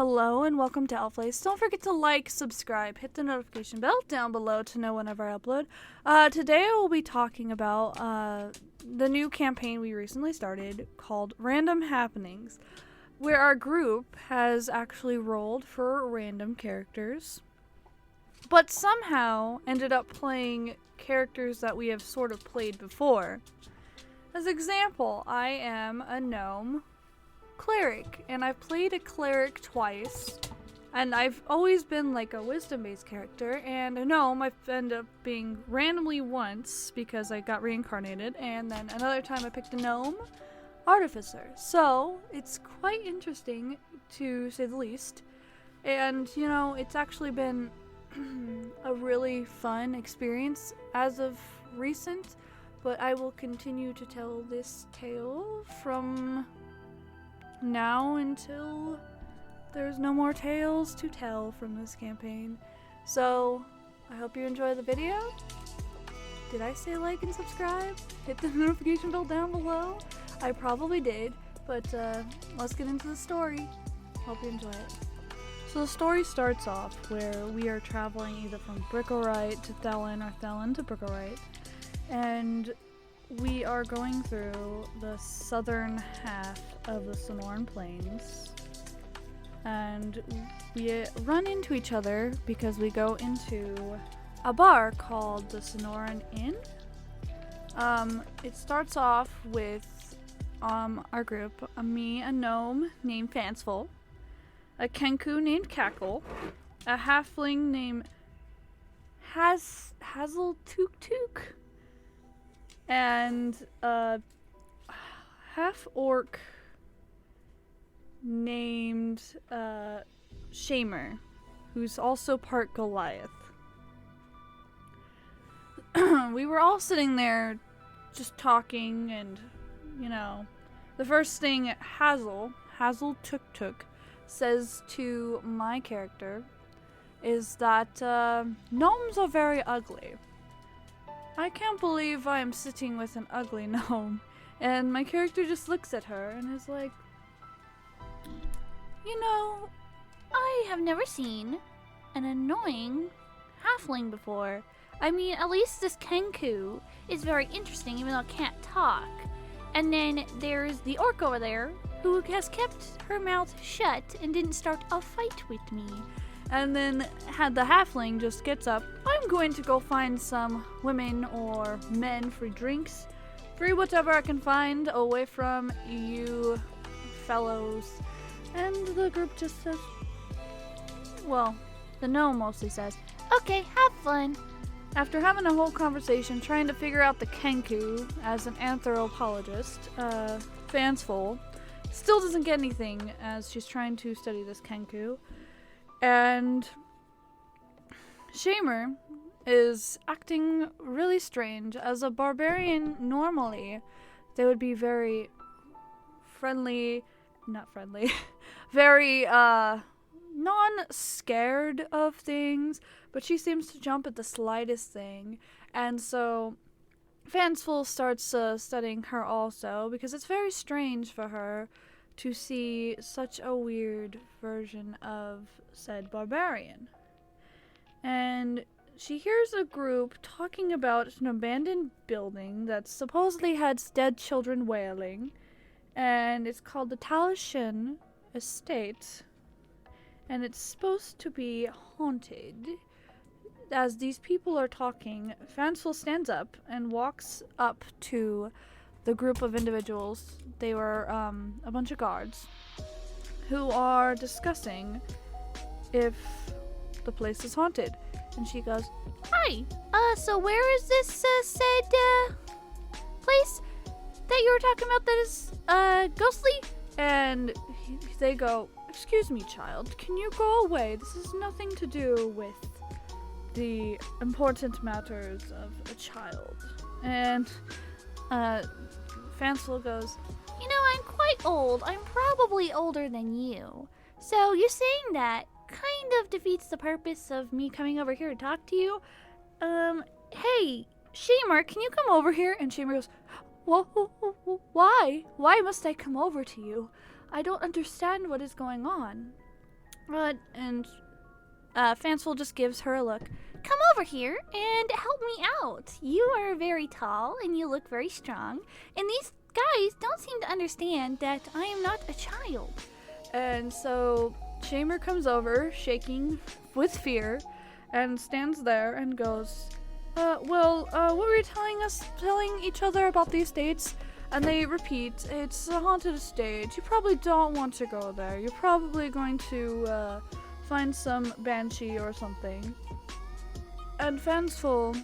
Hello and welcome to Elflace. Don't forget to like, subscribe, hit the notification bell down below to know whenever I upload. Today I will be talking about the new campaign we recently started called Random Happenings, where our group has actually rolled for random characters, but somehow ended up playing characters that we have sort of played before. As example, I am a gnome cleric, and I've played a cleric twice, and I've always been like a wisdom-based character, and a gnome I've ended up being randomly once because I got reincarnated, and then another time I picked a gnome artificer. So it's quite interesting to say the least, and you know, it's actually been a really fun experience as of recent, but I will continue to tell this tale from now until there's no more tales to tell from this campaign. So I hope you enjoy the video. Did I say like and subscribe? Hit the notification bell down below. I probably did, but let's get into the story. Hope you enjoy it. So the story starts off where we are traveling either from Brickorite to Thelen or Thelen to Brickorite, and we are going through the southern half of the Sonoran Plains, and we run into each other because we go into a bar called the Sonoran Inn. It starts off with our group, me, a gnome named Fanciful, a Kenku named Cackle, a halfling named Hazel Took Took, and a half-orc named Shamer, who's also part Goliath. We were all sitting there just talking, and, you know, the first thing Hazel Took Took says to my character is that gnomes are very ugly. I can't believe I am sitting with an ugly gnome. And my character just looks at her and is like, you know, I have never seen an annoying halfling before. I mean, at least this Kenku is very interesting, even though it can't talk. And then there's the orc over there who has kept her mouth shut and didn't start a fight with me. and then had the halfling just gets up. I'm going to go find some women or men for drinks. Free whatever I can find away from you fellows. And the group just says, well, the gnome mostly says, Okay, have fun. after having a whole conversation trying to figure out the Kenku as an anthropologist, Fanciful still doesn't get anything as she's trying to study this Kenku. And Shamer is acting really strange. As a barbarian, normally they would be very very non-scared of things, but she seems to jump at the slightest thing. And so Fanciful starts studying her also, because it's very strange for her to see such a weird version of said barbarian. And she hears a group talking about an abandoned building that supposedly had dead children wailing, and it's called the Talishan Estate, and it's supposed to be haunted. As these people are talking, Fanciful stands up and walks up to the group of individuals. They were a bunch of guards who are discussing if the place is haunted. And she goes, Hi, so where is this said place that you were talking about that is ghostly? and they go, excuse me, child, can you go away? This has nothing to do with the important matters of a child. And Fanciful goes, You know, I'm quite old. I'm probably older than you. So you saying that kind of defeats the purpose of me coming over here to talk to you. Hey, Shamer, can you come over here? and Shamer goes, why? Why must I come over to you? I don't understand what is going on. And Fanciful just gives her a look. Come over here and help me out. You are very tall and you look very strong. And these guys don't seem to understand that I am not a child. And so Shamer comes over, shaking with fear, and stands there and goes, what were you telling each other about the estates? And they repeat, it's a haunted estate. You probably don't want to go there. You're probably going to find some banshee or something. And Fanciful,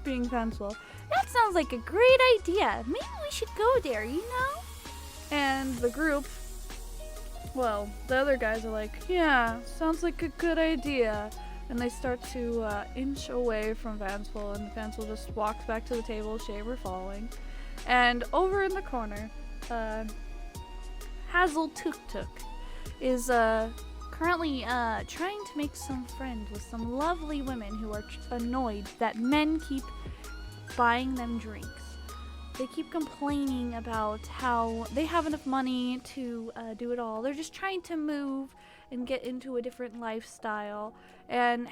being Fanciful, that sounds like a great idea. Maybe we should go there, you know? And the group, well, the other guys are like, yeah, sounds like a good idea. And they start to inch away from Fanciful, and Fanciful just walks back to the table, Shaver following. And over in the corner, Hazel Tuk Tuk is currently trying to make some friends with some lovely women who are annoyed that men keep buying them drinks. They keep complaining about how they have enough money to do it all. They're just trying to move and get into a different lifestyle. And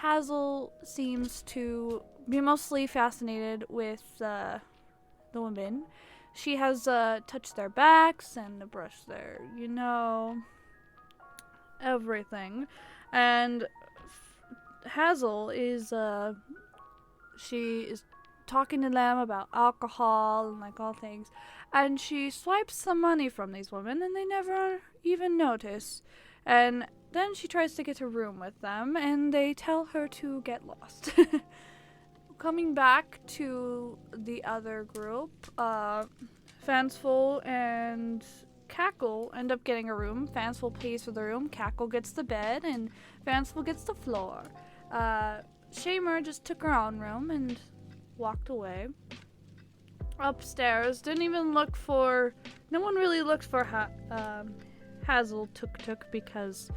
Hazel seems to be mostly fascinated with the women. She has touched their backs and brushed their, everything. And Hazel is, she is talking to them about alcohol and like all things. And she swipes some money from these women and they never even notice. And then she tries to get a room with them and they tell her to get lost. Coming back to the other group, Fanciful and Cackle end up getting a room. Fanciful pays for the room, Cackle gets the bed, and Fanciful gets the floor. Shamer just took her own room and walked away. Upstairs, no one really looked for Hazel Tuk Tuk because,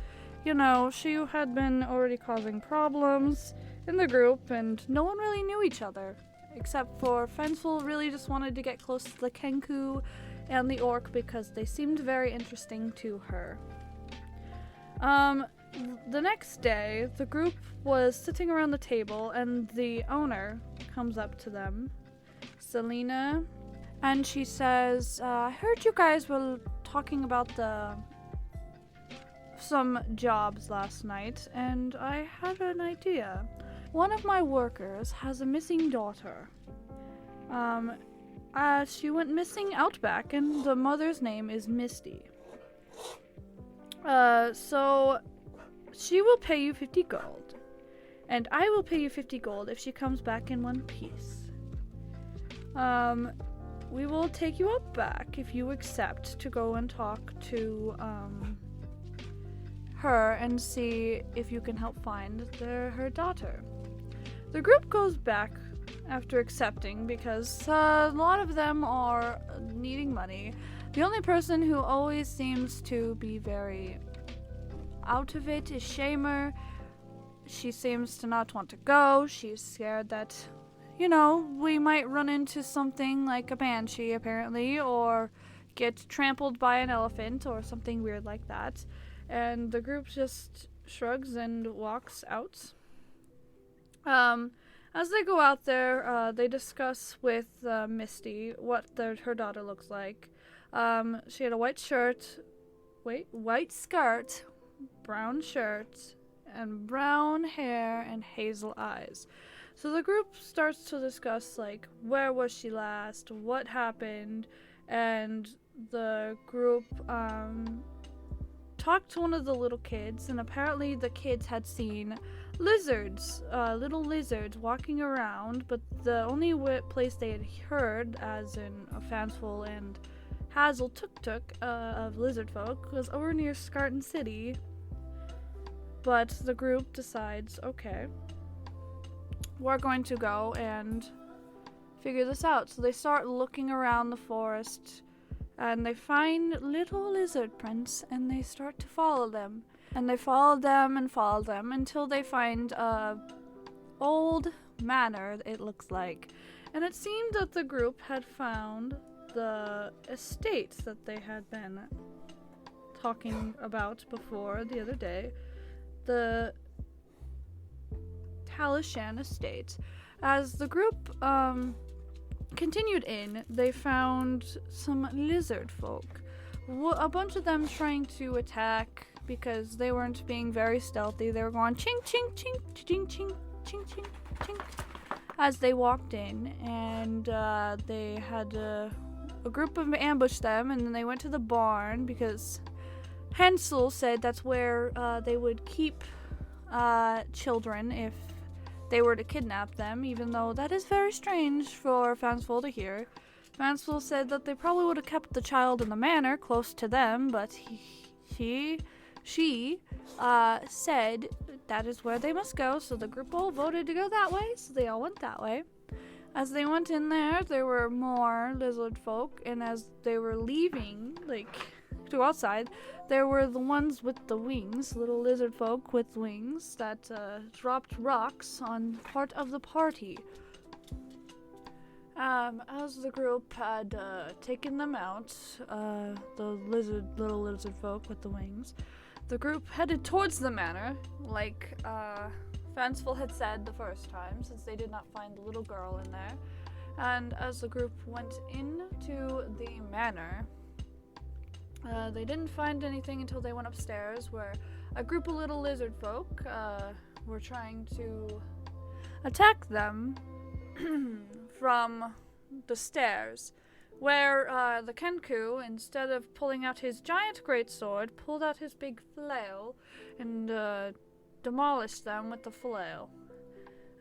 she had been already causing problems in the group and no one really knew each other. Except for Fanciful really just wanted to get close to the Kenku and the orc because they seemed very interesting to her. The next day, the group was sitting around the table and the owner comes up to them, Selena, and she says, I heard you guys were talking about some jobs last night, and I had an idea. One of my workers has a missing daughter. She went missing out back, and the mother's name is Misty. So she will pay you 50 gold, and I will pay you 50 gold if she comes back in one piece. We will take you out back if you accept to go and talk to, her and see if you can help find her daughter. The group goes back after accepting because a lot of them are needing money. The only person who always seems to be very out of it is Shamer. She seems to not want to go. She's scared that, we might run into something like a banshee apparently, or get trampled by an elephant or something weird like that. And the group just shrugs and walks out. As they go out there, they discuss with Misty what her daughter looks like. She had a white skirt, brown shirt, and brown hair and hazel eyes. So the group starts to discuss, where was she last, what happened, and the group talked to one of the little kids, and apparently the kids had seen little lizards walking around, but the only place they had heard, as in a Fanciful and Hazel Tuk Tuk of lizard folk, was over near Scarton City. But the group decides, okay, we're going to go and figure this out. So they start looking around the forest, and they find little lizard prints, and they start to follow them. And they follow them until they find a old manor, it looks like. And it seemed that the group had found the estates that they had been talking about before the other day, the Talishan estate. As the group continued in, they found some lizard folk. A bunch of them trying to attack because they weren't being very stealthy. They were going ching, ching, ching, ching, ching, ching, ching, ching as they walked in, and they had a group of them ambush them, and then they went to the barn because Hansel said that's where they would keep children if they were to kidnap them, even though that is very strange for Fansful to hear. Fansful said that they probably would have kept the child in the manor close to them, but she said that is where they must go, so the group all voted to go that way, so they all went that way. As they went in there were more lizard folk, and as they were leaving, to go outside, there were the ones with the wings, little lizard folk with wings that dropped rocks on part of the party. As the group had taken them out, the little lizard folk with the wings, the group headed towards the manor, like Fanciful had said the first time, since they did not find the little girl in there. And as the group went into the manor, they didn't find anything until they went upstairs, where a group of little lizard folk were trying to attack them from the stairs, where the Kenku, instead of pulling out his giant greatsword, pulled out his big flail and demolished them with the flail.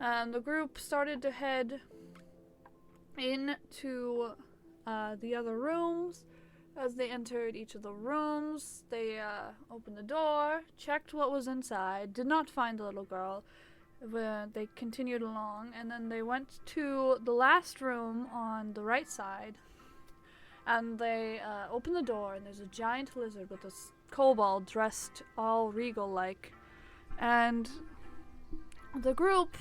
And the group started to head into the other rooms. As they entered each of the rooms, they opened the door, checked what was inside, did not find the little girl. They continued along, and then they went to the last room on the right side, and they opened the door, and there's a giant lizard with a kobold dressed all regal-like. And the group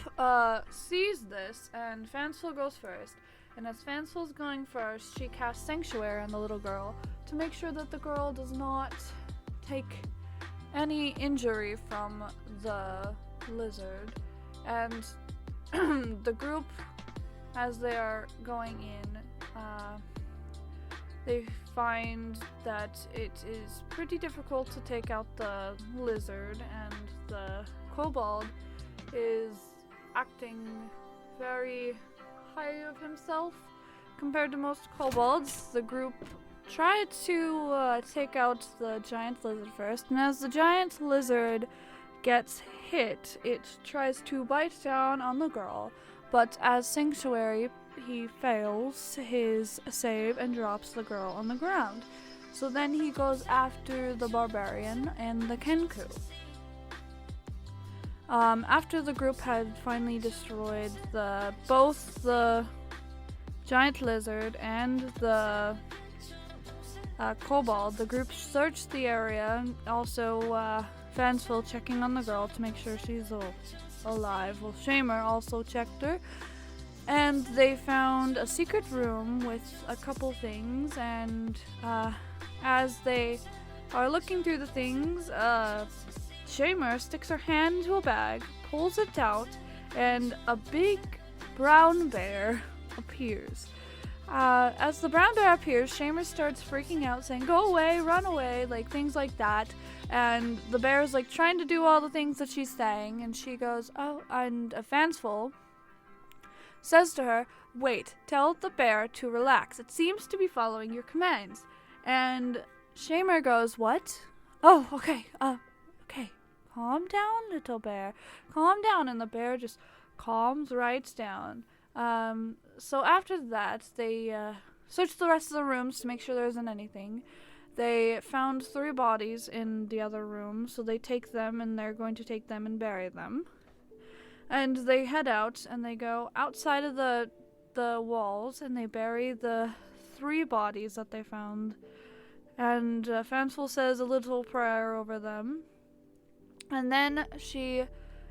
sees this, and Fanciful goes first. And as Fanciful's going first, she casts Sanctuary on the little girl to make sure that the girl does not take any injury from the lizard. And the group, as they are going in, they find that it is pretty difficult to take out the lizard, and the kobold is acting very high of himself compared to most kobolds. The group tried to take out the giant lizard first, and as the giant lizard gets hit, it tries to bite down on the girl, but as Sanctuary, he fails his save and drops the girl on the ground. So then he goes after the barbarian and the Kenku. After the group had finally destroyed both the giant lizard and the kobold, the group searched the area, also Fanciful checking on the girl to make sure she's alive. Well, Shamer also checked her, and they found a secret room with a couple things, and as they are looking through the things, Shamer sticks her hand into a bag, pulls it out, and a big brown bear appears. As the brown bear appears, Shamer starts freaking out, saying, "Go away, run away," things like that. And the bear is trying to do all the things that she's saying, and she goes, "Oh," and Fanciful says to her, "Wait, tell the bear to relax. It seems to be following your commands." And Shamer goes, "What? Oh, okay, okay. Calm down, little bear. Calm down." And the bear just calms right down. So after that, they searched the rest of the rooms to make sure there isn't anything. They found 3 bodies in the other room, so they take them, and they're going to take them and bury them. And they head out, and they go outside of the walls, and they bury the 3 bodies that they found. And Fanciful says a little prayer over them. And then she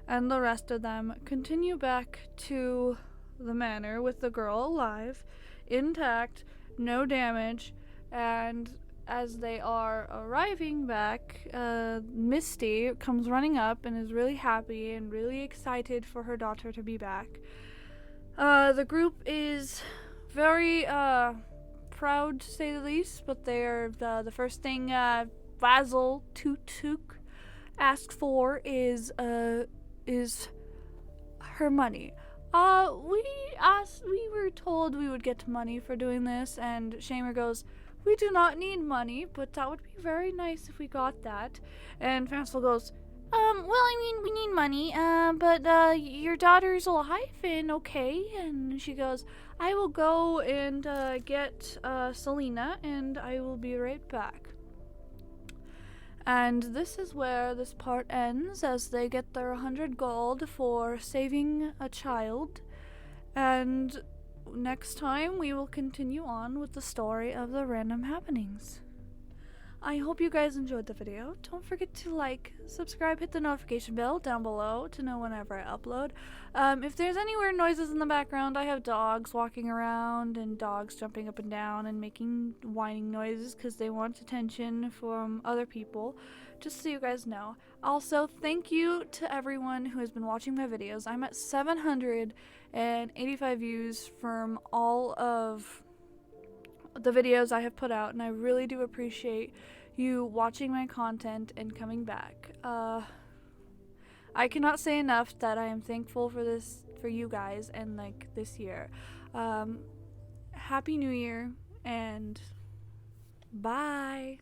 and the rest of them continue back to the manor with the girl alive, intact, no damage, and as they are arriving back, Misty comes running up and is really happy and really excited for her daughter to be back. The group is very proud, to say the least, but they're the first thing Basil Tutuk asks for is her money. We were told we would get money for doing this, and Shamer goes, "We do not need money, but that would be very nice if we got that." And Fanciful goes, well, I mean, we need money, but your daughter's alive and okay. And she goes, "I will go and get Selena, and I will be right back." And this is where this part ends, as they get their 100 gold for saving a child. And next time we will continue on with the story of the random happenings. I hope you guys enjoyed the video. Don't forget to like, subscribe, hit the notification bell down below to know whenever I upload. If there's any weird noises in the background, I have dogs walking around and dogs jumping up and down and making whining noises because they want attention from other people, just so you guys know. Also, thank you to everyone who has been watching my videos. I'm at 785 views from all of the videos I have put out, and I really do appreciate you watching my content and coming back. I cannot say enough that I am thankful for you guys and like this year. Happy New Year and bye.